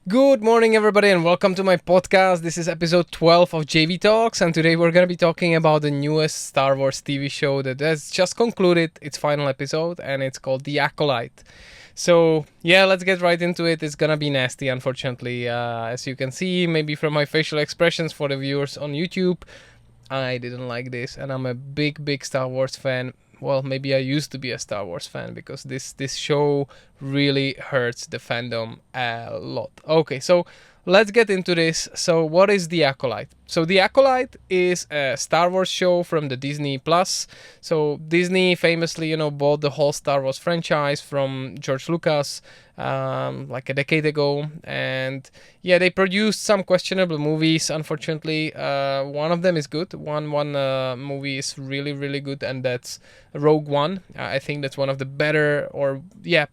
Good morning, everybody, and welcome to my podcast. This is episode 12 of JV Talks, and today we're going to be talking about the newest Star Wars TV show that has just concluded its final episode, and it's called The Acolyte. So, yeah, let's get right into it. It's going to be nasty, unfortunately. As you can see, maybe from my facial expressions for the viewers on YouTube, I didn't like this, and I'm a big Star Wars fan. Well, maybe I used to be a Star Wars fan because this show really hurts the fandom a lot. Okay, so let's get into this. So, what is The Acolyte? So, The Acolyte is a Star Wars show from the Disney Plus. So, Disney famously, bought the whole Star Wars franchise from George Lucas like a decade ago, and yeah, they produced some questionable movies. Unfortunately, one of them is good. One movie is really good, and that's Rogue One. I think that's one of the better or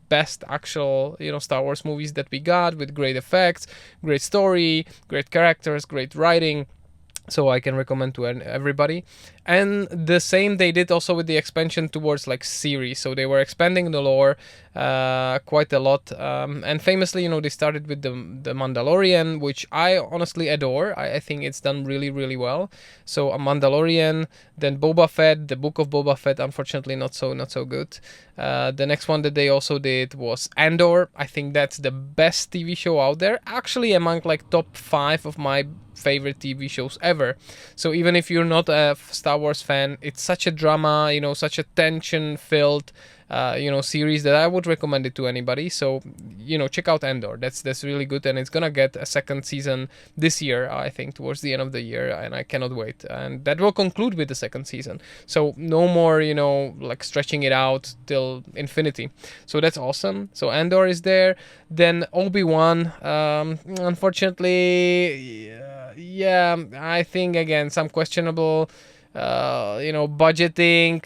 best actual Star Wars movies that we got, with great effects, great story, great characters, great writing. So I can recommend to everybody. And the same they did also with the expansion towards like series. So they were expanding the lore quite a lot. And famously, they started with the Mandalorian, which I honestly adore. I think it's done really well. So a Mandalorian, then Boba Fett, the Book of Boba Fett, unfortunately not so good. The next one that they also did was Andor. I think that's the best TV show out there. Actually, among like top 5 of my favorite TV shows ever. So even if you're not a Star Wars fan, it's such a drama, such a tension-filled series that I would recommend it to anybody. So check out Andor. That's really good, and it's gonna get a second season this year, I think, towards the end of the year, and I cannot wait. And that will conclude with the second season. So no more like stretching it out till infinity. So that's awesome. So Andor is there. Then Obi-Wan, unfortunately, I think again some questionable budgeting.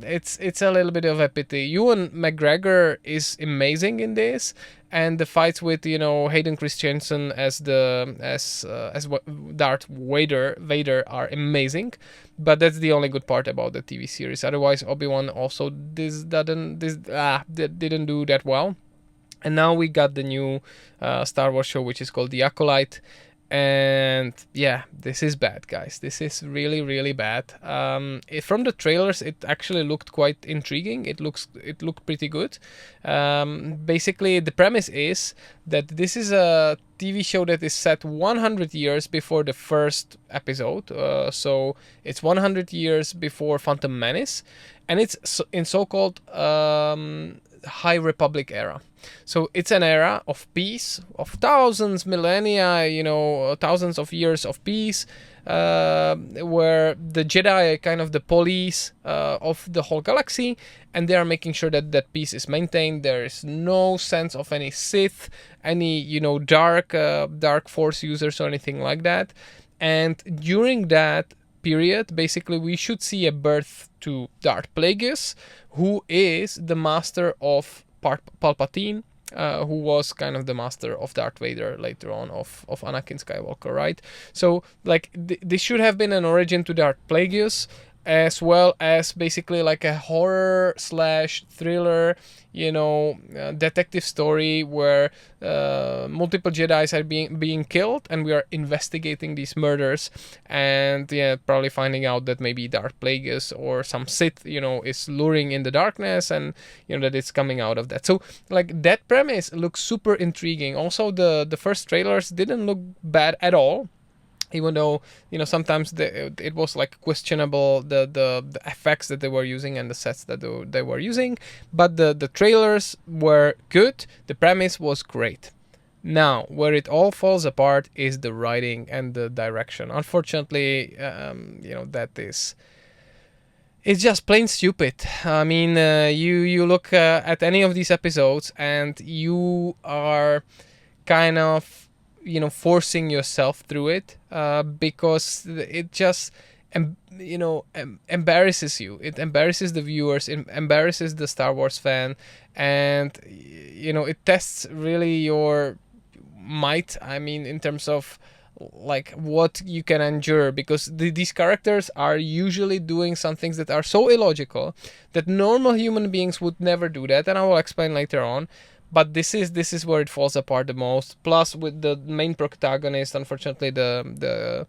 It's a little bit of a pity. Ewan McGregor is amazing in this, and the fights with Hayden Christensen as Darth Vader are amazing. But that's the only good part about the TV series. Otherwise, Obi-Wan also didn't do that well. And now we got the new Star Wars show, which is called The Acolyte. And yeah, this is bad, guys. This is really bad. From the trailers, it actually looked quite intriguing. It looked pretty good. Basically, the premise is that this is a TV show that is set 100 years before the first episode. So it's 100 years before Phantom Menace, and it's in so-called High Republic era. So it's an era of peace, of thousands, millennia, thousands of years of peace, where the Jedi are kind of the police of the whole galaxy, and they are making sure that that peace is maintained. There is no sense of any Sith, any dark Force users or anything like that. And during that period, basically, we should see a birth to Darth Plagueis, who is the master of Palpatine, who was kind of the master of Darth Vader later on, of Anakin Skywalker, right? So, like, this should have been an origin to Darth Plagueis, as well as basically like a horror slash thriller, detective story where multiple Jedis are being killed, and we are investigating these murders, and probably finding out that maybe Darth Plagueis or some Sith, is luring in the darkness, and that it's coming out of that. So like that premise looks super intriguing. Also, the first trailers didn't look bad at all, even though sometimes it was like questionable, the effects that they were using and the sets that they were using, but the trailers were good. The premise was great. Now, where it all falls apart is the writing and the direction. Unfortunately, that is, it's just plain stupid. I mean, you look at any of these episodes, and you are kind of forcing yourself through it, because it just embarrasses you. It embarrasses the viewers, it embarrasses the Star Wars fan, and it tests really your might, I mean, in terms of like what you can endure, because these characters are usually doing some things that are so illogical that normal human beings would never do that, and I will explain later on. but this is where it falls apart the most. Plus, with the main protagonist, unfortunately, the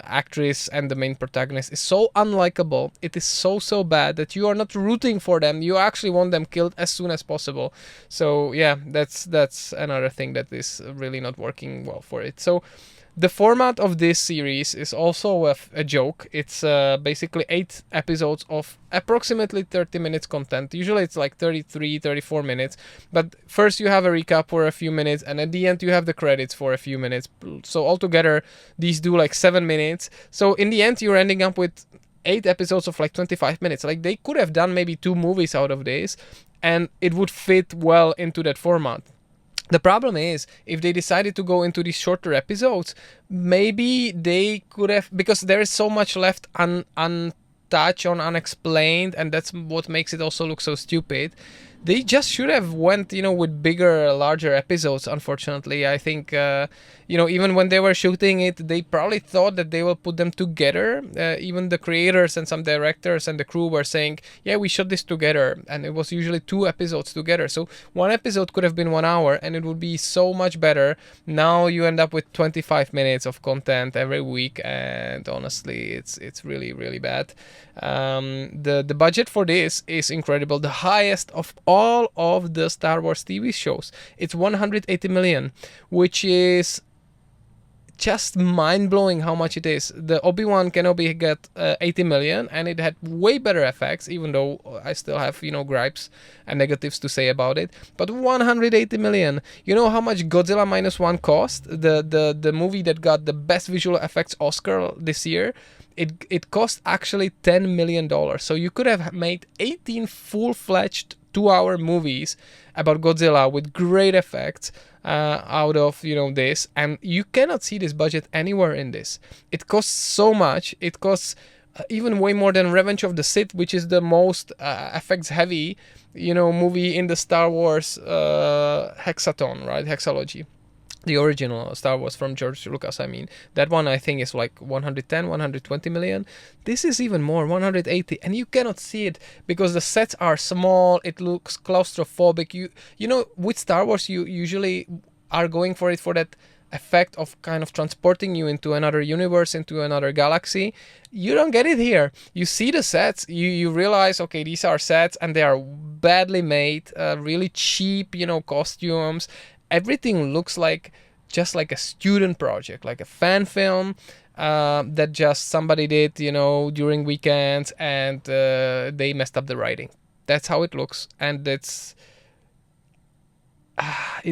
actress and the main protagonist is so unlikable. It is so bad that you are not rooting for them. You actually want them killed as soon as possible. So yeah, that's another thing that is really not working well for it. So the format of this series is also a joke. It's basically 8 episodes of approximately 30 minutes content. Usually it's like 33, 34 minutes. But first you have a recap for a few minutes, and at the end you have the credits for a few minutes. So altogether, these do like 7 minutes. So in the end, you're ending up with 8 episodes of like 25 minutes. Like, they could have done maybe 2 movies out of this, and it would fit well into that format. The problem is, if they decided to go into these shorter episodes, maybe they could have, because there is so much left untouched, unexplained, and that's what makes it also look so stupid. They just should have went, with bigger, larger episodes. Unfortunately, I think, even when they were shooting it, they probably thought that they will put them together. Even the creators and some directors and the crew were saying, yeah, we shot this together, and it was usually 2 episodes together. So one episode could have been 1 hour, and it would be so much better. Now you end up with 25 minutes of content every week, and honestly, it's really, really bad. The budget for this is incredible, the highest of all of the Star Wars TV shows. It's 180 million, which is just mind-blowing how much it is. The Obi-Wan Kenobi got 80 million, and it had way better effects, even though I still have, gripes and negatives to say about it. But 180 million. You know how much Godzilla Minus One cost? The movie that got the best visual effects Oscar this year? It cost actually $10 million. So you could have made 18 full-fledged 2-hour movies about Godzilla with great effects out of this, and you cannot see this budget anywhere in this. It costs so much. It costs even way more than Revenge of the Sith, which is the most effects heavy movie in the Star Wars hexaton, right? Hexalogy. The original Star Wars from George Lucas, I mean. That one, I think, is like 110, 120 million. This is even more, 180. And you cannot see it because the sets are small. It looks claustrophobic. With Star Wars, you usually are going for it for that effect of kind of transporting you into another universe, into another galaxy. You don't get it here. You see the sets, you realize, okay, these are sets, and they are badly made, really cheap, costumes. Everything looks like just like a student project, like a fan film that just somebody did, during weekends, and they messed up the writing. That's how it looks, and it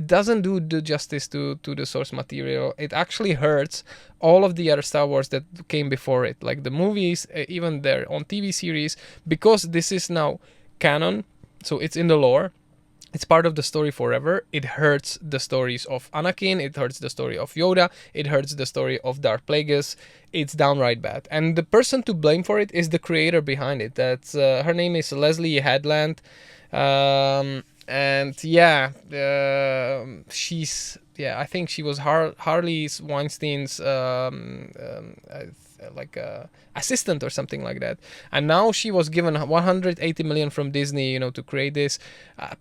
doesn't do the justice to the source material. It actually hurts all of the other Star Wars that came before it, like the movies, even their own TV series, because this is now canon, so it's in the lore. It's part of the story forever. It hurts the stories of Anakin. It hurts the story of Yoda. It hurts the story of Darth Plagueis. It's downright bad. And the person to blame for it is the creator behind it. That's her name is Leslie Headland. And yeah, I think she was Harley Weinstein's assistant or something like that, and now she was given 180 million from Disney, to create this.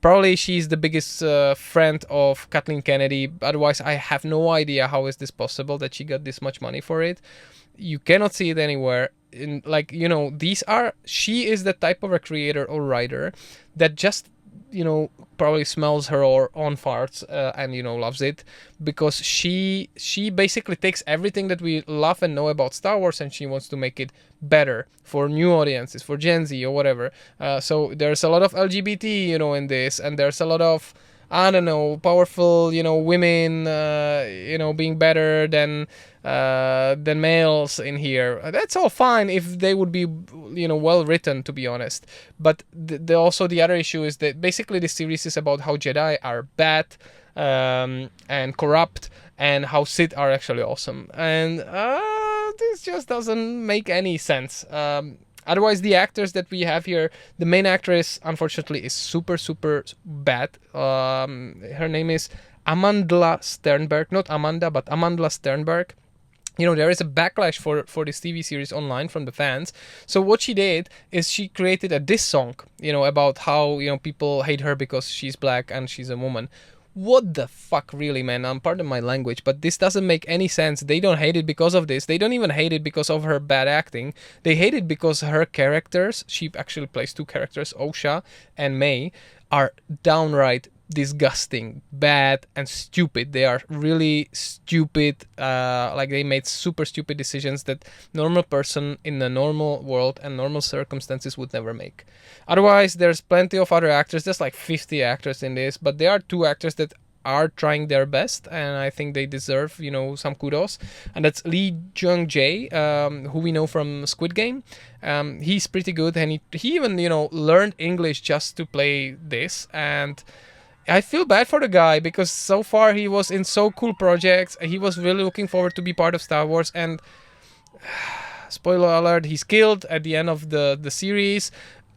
Probably she's the biggest friend of Kathleen Kennedy. Otherwise, I have no idea how is this possible that she got this much money for it. You cannot see it anywhere. She is the type of a creator or writer that just probably smells her own farts and loves it, because she basically takes everything that we love and know about Star Wars, and she wants to make it better for new audiences, for Gen Z or whatever. So there's a lot of LGBT in this, and there's a lot of powerful women being better than males in here. That's all fine if they would be well written, to be honest. But also the other issue is that basically the series is about how Jedi are bad and corrupt, and how Sith are actually awesome. And this just doesn't make any sense. Otherwise, the actors that we have here, the main actress, unfortunately, is super, super bad. Her name is Amandla Sternberg. Not Amanda, but Amandla Sternberg. there is a backlash for this TV series online from the fans. So what she did is she created a diss song, about how people hate her because she's black and she's a woman. What the fuck, really, man? Pardon my language, but this doesn't make any sense. They don't hate it because of this. They don't even hate it because of her bad acting. They hate it because her characters, she actually plays two characters, Osha and May, are downright disgusting, bad, and stupid. They are really stupid. Like, they made super stupid decisions that normal person in the normal world and normal circumstances would never make. Otherwise, there's plenty of other actors. There's like 50 actors in this, but there are two actors that are trying their best, and I think they deserve, some kudos. And that's Lee Jung Jae, who we know from Squid Game. He's pretty good, and he even, learned English just to play this. And I feel bad for the guy because so far he was in so cool projects. He was really looking forward to be part of Star Wars, and spoiler alert, he's killed at the end of the series.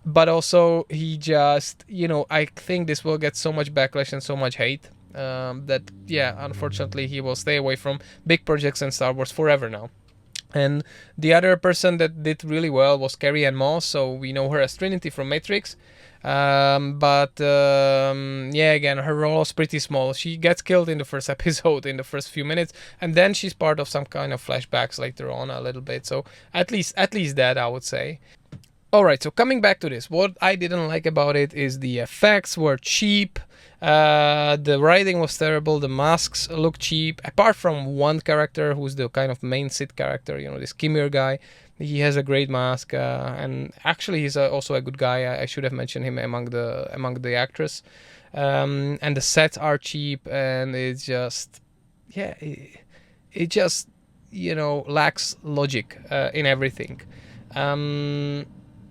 But also he just, I think this will get so much backlash and so much hate that, yeah, unfortunately he will stay away from big projects and Star Wars forever now. And the other person that did really well was Carrie-Anne Moss, so we know her as Trinity from Matrix. Yeah, again, her role is pretty small. She gets killed in the first episode, in the first few minutes, and then she's part of some kind of flashbacks later on a little bit. So at least that, I would say. Alright, so coming back to this, what I didn't like about it is the effects were cheap, the writing was terrible, the masks look cheap, apart from one character who's the kind of main Sith character, this Kimir guy. He has a great mask, and actually he's also a good guy. I should have mentioned him among the actors. And the sets are cheap, and it's just, yeah, it just, lacks logic in everything.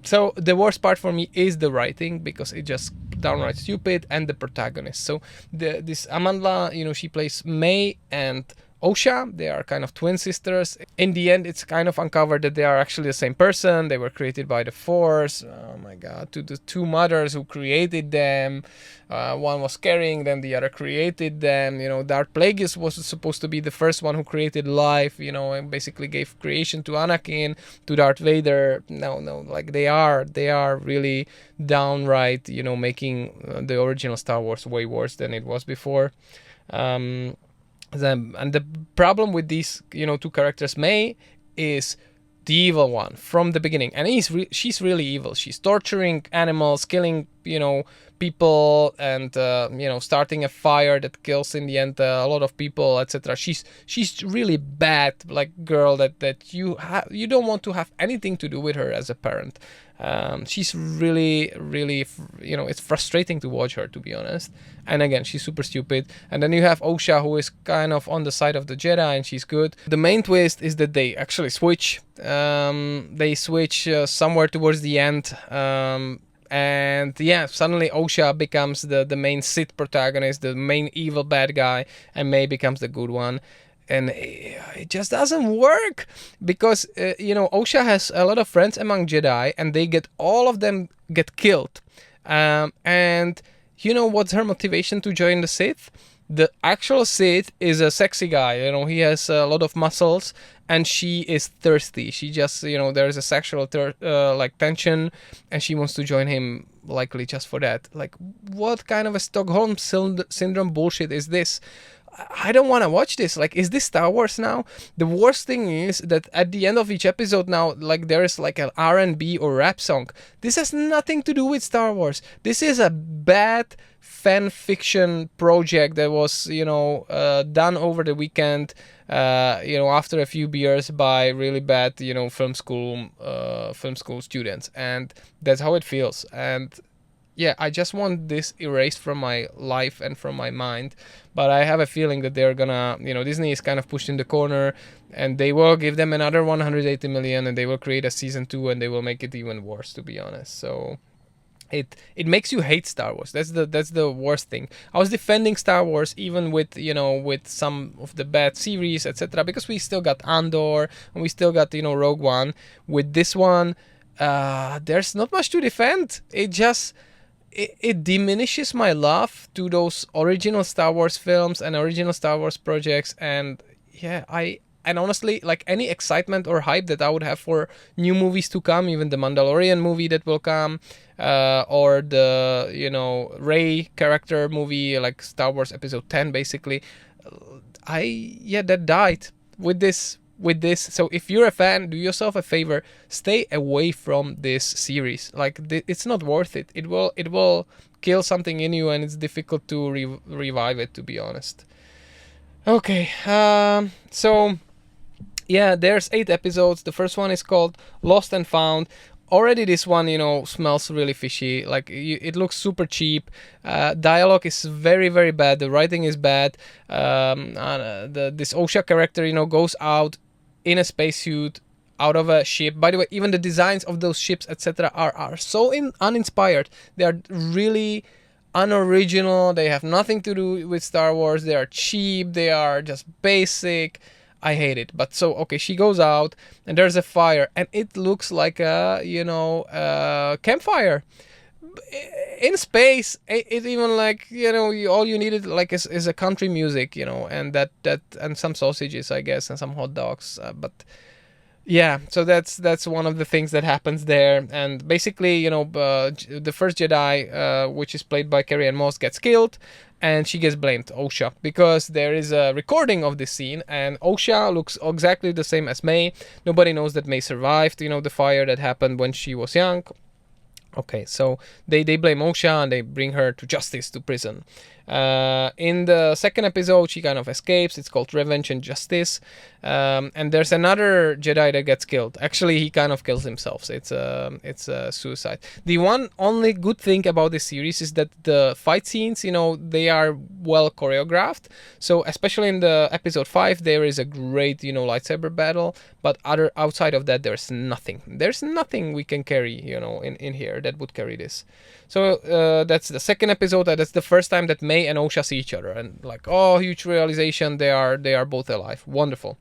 So the worst part for me is the writing, because it's just downright stupid, and the protagonist. So this Amandla, she plays May and Osha. They are kind of twin sisters. In the end, it's kind of uncovered that they are actually the same person. They were created by the Force. Oh my god, to the two mothers who created them. One was carrying them, the other created them. Darth Plagueis was supposed to be the first one who created life, and basically gave creation to Anakin, to Darth Vader. No, like they are really downright, making the original Star Wars way worse than it was before. And the problem with these, two characters, May is the evil one from the beginning, and she's really evil. She's torturing animals, killing, people, and starting a fire that kills in the end a lot of people, etc. She's really bad, like, girl that you don't want to have anything to do with her as a parent. She's really, really, it's frustrating to watch her, to be honest. And again, she's super stupid. And then you have Osha, who is kind of on the side of the Jedi, and she's good. The main twist is that they actually switch. They switch somewhere towards the end. And yeah, suddenly Osha becomes the main Sith protagonist, the main evil bad guy, and May becomes the good one. And it just doesn't work, because Osha has a lot of friends among Jedi, and all of them get killed. And what's her motivation to join the Sith? The actual Sith is a sexy guy. He has a lot of muscles, and she is thirsty. She just, there's a sexual tension, and she wants to join him, likely just for that. Like, what kind of a Stockholm syndrome bullshit is this? I don't want to watch this. Like, is this Star Wars now? The worst thing is that at the end of each episode now, like, there is like an R&B or rap song. This has nothing to do with Star Wars. This is a bad fan fiction project that was, done over the weekend, after a few beers by really bad, film school students, and that's how it feels. And yeah, I just want this erased from my life and from my mind. But I have a feeling that they're gonna, Disney is kind of pushed in the corner, and they will give them another 180 million, and they will create a season 2, and they will make it even worse, to be honest. So it makes you hate Star Wars. That's the worst thing. I was defending Star Wars even with some of the bad series, etc., because we still got Andor, and we still got Rogue One. With this one, there's not much to defend. It diminishes my love to those original Star Wars films and original Star Wars projects, and yeah, I And honestly, like any excitement or hype that I would have for new movies to come, even the Mandalorian movie that will come, or the Rey character movie, like Star Wars Episode 10, basically, that died with this. So if you're a fan, do yourself a favor, stay away from this series. Like it's not worth it. It will kill something in you, and it's difficult to revive it, to be honest. Okay, so yeah, there's 8 episodes. The first one is called Lost and Found. Already this one, smells really fishy. Like it looks super cheap. Dialogue is very, very bad. The writing is bad. This Osha character, goes out in a spacesuit out of a ship. By the way, even the designs of those ships, etc., are so uninspired. They are really unoriginal. They have nothing to do with Star Wars. They are cheap. They are just basic. I hate it. But so, okay, she goes out and there's a fire and it looks like a campfire in space. It even like, all you needed like is a country music, and that and some sausages, I guess, and some hot dogs. But yeah, so that's one of the things that happens there. And basically, the first Jedi, which is played by Carrie-Anne Moss, gets killed, and she gets blamed, Osha, because there is a recording of this scene, and Osha looks exactly the same as May. Nobody knows that May survived, the fire that happened when she was young. Okay, so they blame Osha and they bring her to justice, to prison. In the second episode, she kind of escapes. It's called Revenge and Justice. And there's another Jedi that gets killed. Actually, he kind of kills himself. So it's a suicide. The one only good thing about this series is that the fight scenes, they are well choreographed. So especially in the episode 5, there is a great, lightsaber battle. But outside of that, there's nothing. There's nothing we can carry, in here that would carry this. So that's the second episode. That's the first time that May and Osha see each other, and like, oh, huge realization, they are both alive. Wonderful.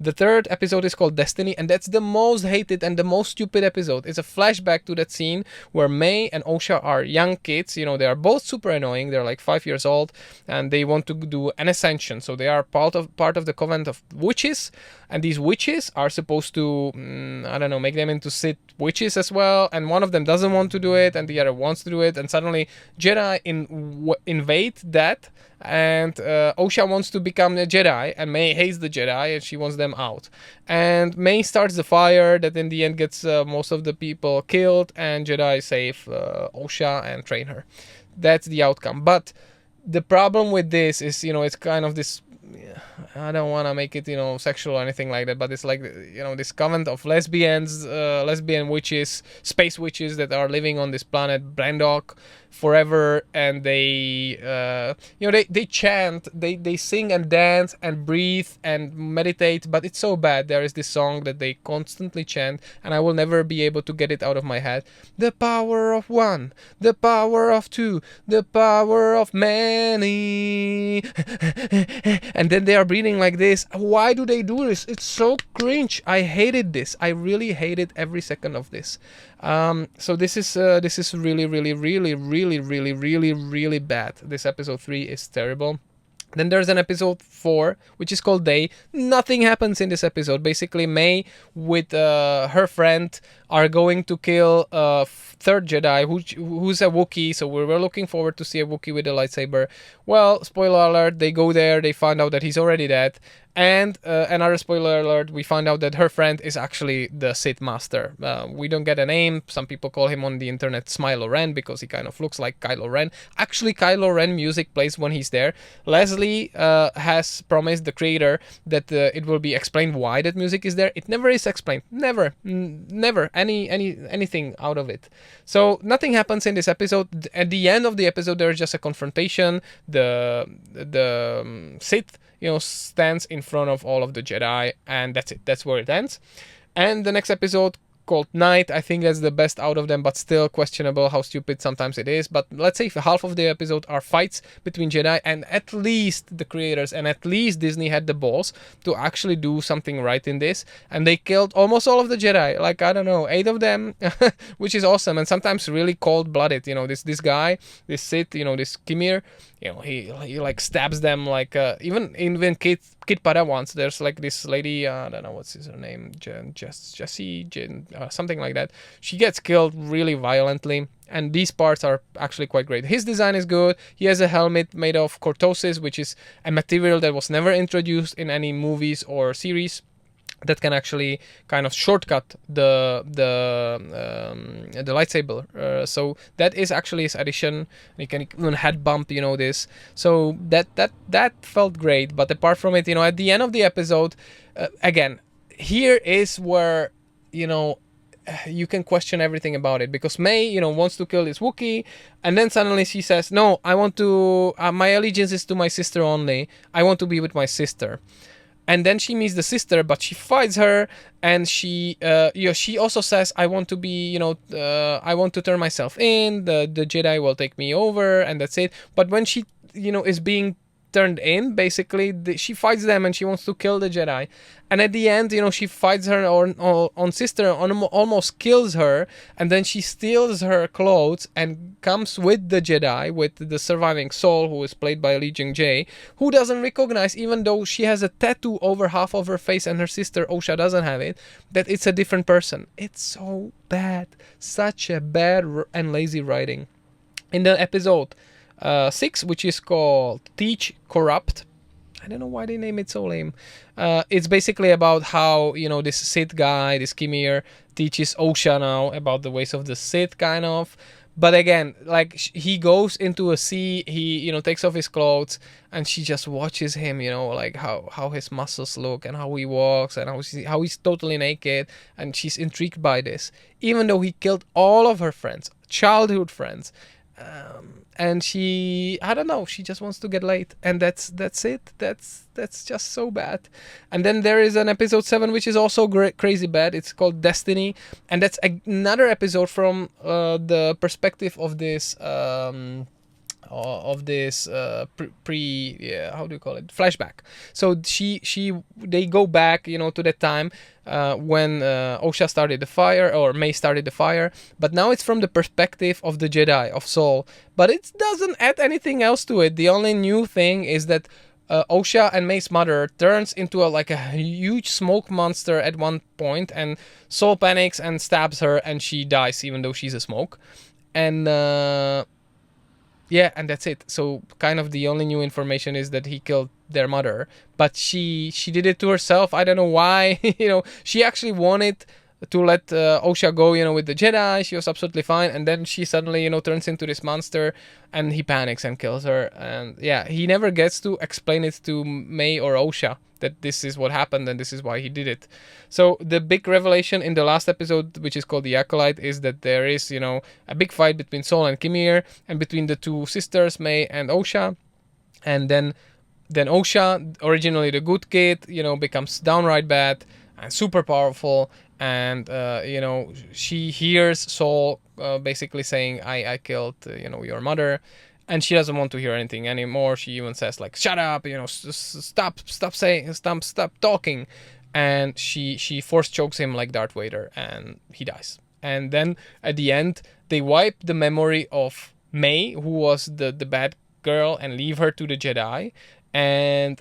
The third episode is called Destiny, and that's the most hated and the most stupid episode. It's a flashback to that scene where May and Osha are young kids. They are both super annoying. They're like 5 years old, and they want to do an ascension. So they are part of the covenant of witches, and these witches are supposed to, make them into Sith witches as well. And one of them doesn't want to do it, and the other wants to do it. And suddenly Jedi invade that. And Osha wants to become a Jedi, and May hates the Jedi, and she wants them out. And May starts the fire that in the end gets most of the people killed, and Jedi save Osha and train her. That's the outcome. But the problem with this is, it's kind of this, I don't want to make it, sexual or anything like that, but it's like, this covenant of lesbians, lesbian witches, space witches that are living on this planet, Brandok, forever, and they chant, they sing and dance and breathe and meditate, but it's so bad. There is this song that they constantly chant, and I will never be able to get it out of my head. The power of one, the power of two, the power of many. And then they are breathing like this. Why do they do this? It's so cringe. I hated this. I really hated every second of this. So this is really, really, really, really, really, really, really bad. This episode 3 is terrible. Then there's an episode 4, which is called Day. Nothing happens in this episode. Basically, May with her friend are going to kill a third Jedi who's a Wookiee. So we were looking forward to see a Wookiee with a lightsaber. Well, spoiler alert, they go there, they find out that he's already dead. And another spoiler alert, we find out that her friend is actually the Sith Master. We don't get a name. Some people call him on the internet Smilo Ren because he kind of looks like Kylo Ren. Actually, Kylo Ren music plays when he's there. Leslie has promised, the creator, that it will be explained why that music is there. It never is explained. Never anything out of it. So nothing happens in this episode. At the end of the episode, there's just a confrontation. The Sith stands in front of all of the Jedi, and that's it. That's where it ends. And the next episode called Night. I think that's the best out of them, but still questionable how stupid sometimes it is. But let's say half of the episode are fights between Jedi, and at least the creators and at least Disney had the balls to actually do something right in this, and they killed almost all of the Jedi, like I don't know, 8 of them, which is awesome, and sometimes really cold-blooded. This guy, this Sith, this Kimir, he like stabs them, like even kid Padawans. There's like this lady, I don't know what's her name, Jessie, something like that. She gets killed really violently, and these parts are actually quite great. His design is good. He has a helmet made of cortosis, which is a material that was never introduced in any movies or series, that can actually kind of shortcut the lightsaber. So that is actually his addition. You can even head bump, this. So that felt great. But apart from it, at the end of the episode, again, here is where you can question everything about it, because May, wants to kill this Wookiee, and then suddenly she says, "No, I want to. My allegiance is to my sister only. I want to be with my sister." And then she meets the sister, but she fights her, and she also says, "I want to be, I want to turn myself in. The Jedi will take me over, and that's it." But when she, is being turned in, basically, she fights them, and she wants to kill the Jedi. And at the end, she fights her on sister, almost kills her, and then she steals her clothes and comes with the Jedi, with the surviving soul, who is played by Lee Jung-jae, who doesn't recognize, even though she has a tattoo over half of her face and her sister Osha doesn't have it, that it's a different person. It's so bad. Such a bad and lazy writing. In the episode 6, which is called Teach Corrupt, I don't know why they name it so lame. It's basically about how, this Sith guy, this Kimir, teaches Osha now about the ways of the Sith, kind of. But again, like, he goes into a sea, he, takes off his clothes, and she just watches him, like how his muscles look, and how he walks, and how he's totally naked, and she's intrigued by this. Even though he killed all of her friends, childhood friends. And she, I don't know, she just wants to get laid, and that's it. That's just so bad. And then there is an episode 7 which is also crazy bad. It's called Destiny, and that's another episode from the perspective of this how do you call it, flashback. So they go back, to that time when Osha started the fire, or May started the fire, but now it's from the perspective of the Jedi, of Sol, but it doesn't add anything else to it. The only new thing is that Osha and May's mother turns into a huge smoke monster at one point, and Sol panics and stabs her, and she dies even though she's a smoke. And yeah, and that's it. So kind of the only new information is that he killed their mother, but she did it to herself. I don't know why. She actually wanted to let Osha go, with the Jedi. She was absolutely fine, and then she suddenly, turns into this monster, and he panics and kills her. And yeah, he never gets to explain it to May or Osha that this is what happened and this is why he did it. So the big revelation in the last episode, which is called The Acolyte, is that there is, a big fight between Sol and Kimir, and between the two sisters, May and Osha. And then Osha, originally the good kid, becomes downright bad and super powerful. And, she hears Sol basically saying, I killed, your mother. And she doesn't want to hear anything anymore. She even says, like, shut up, stop talking. And she force chokes him like Darth Vader, and he dies. And then at the end, they wipe the memory of May, who was the bad girl, and leave her to the Jedi. And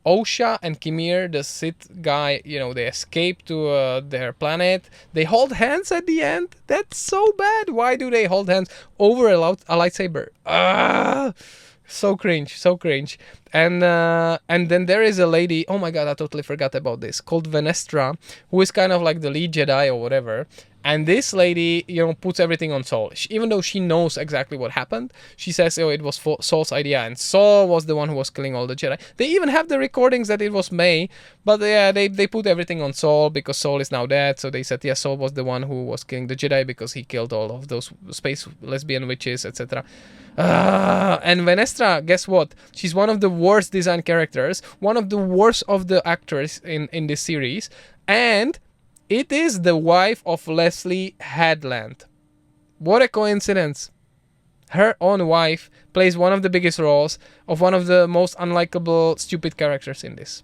Osha and Kimir, the Sith guy, they escape to their planet. They hold hands at the end. That's so bad. Why do they hold hands over a lightsaber? So cringe. And then there is a lady, oh my god, I totally forgot about this, called Venestra, who is kind of like the lead Jedi or whatever. And this lady, puts everything on Sol. Even though she knows exactly what happened, she says, it was Sol's idea, and Sol was the one who was killing all the Jedi. They even have the recordings that it was May, but yeah, they put everything on Sol because Sol is now dead. So they said, yeah, Sol was the one who was killing the Jedi because he killed all of those space lesbian witches, etc. And Venestra, guess what? She's one of the worst designed characters, one of the worst of the actors in this series, and It is the wife of Leslie Headland. What a coincidence. Her own wife plays one of the biggest roles of one of the most unlikable, stupid characters in this.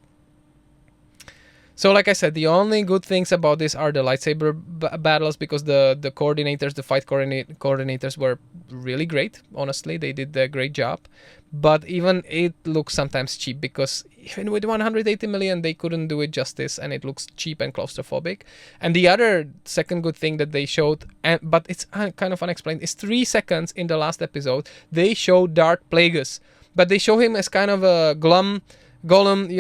So like I said, the only good things about this are the lightsaber battles, because the coordinators, the fight coordinators were really great. Honestly, they did a great job. But even it looks sometimes cheap, because even with 180 million, they couldn't do it justice, and it looks cheap and claustrophobic. And the other second good thing that they showed, but it's kind of unexplained, is 3 seconds in the last episode, they show Darth Plagueis. But they show him as kind of a glum Gollum,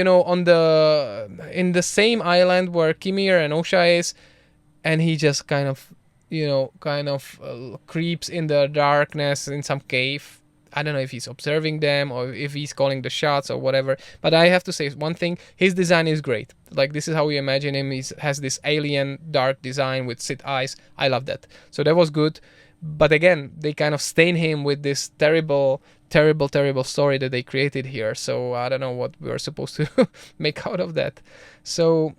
in the same island where Kimir and Osha is, and he just kind of creeps in the darkness in some cave. I don't know if he's observing them or if he's calling the shots or whatever. But I have to say one thing: his design is great. Like, this is how we imagine him. He has this alien dark design with Sith eyes. I love that. So that was good. But again, they kind of stain him with this terrible story that they created here. So I don't know what we were supposed to make out of that. So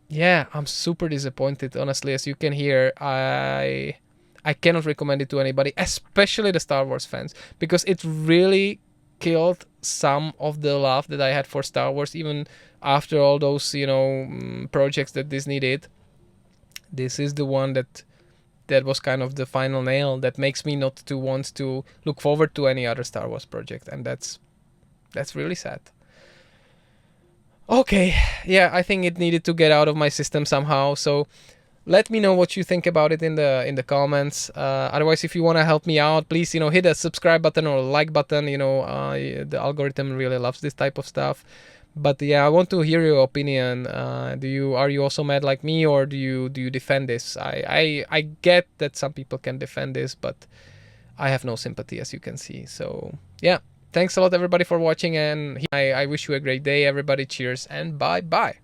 yeah, I'm super disappointed, honestly. As you can hear, I cannot recommend it to anybody, especially the Star Wars fans, because it really killed some of the love that I had for Star Wars, even after all those projects that Disney did. This is the one that was kind of the final nail that makes me not to want to look forward to any other Star Wars project, and that's really sad. Okay, yeah, I think it needed to get out of my system somehow. So let me know what you think about it in the comments. Otherwise, if you want to help me out, please hit a subscribe button or a like button. The algorithm really loves this type of stuff. But yeah, I want to hear your opinion. Are you also mad like me, or do you defend this? I get that some people can defend this, but I have no sympathy, as you can see. So yeah, thanks a lot everybody for watching, and I wish you a great day, everybody. Cheers and bye bye.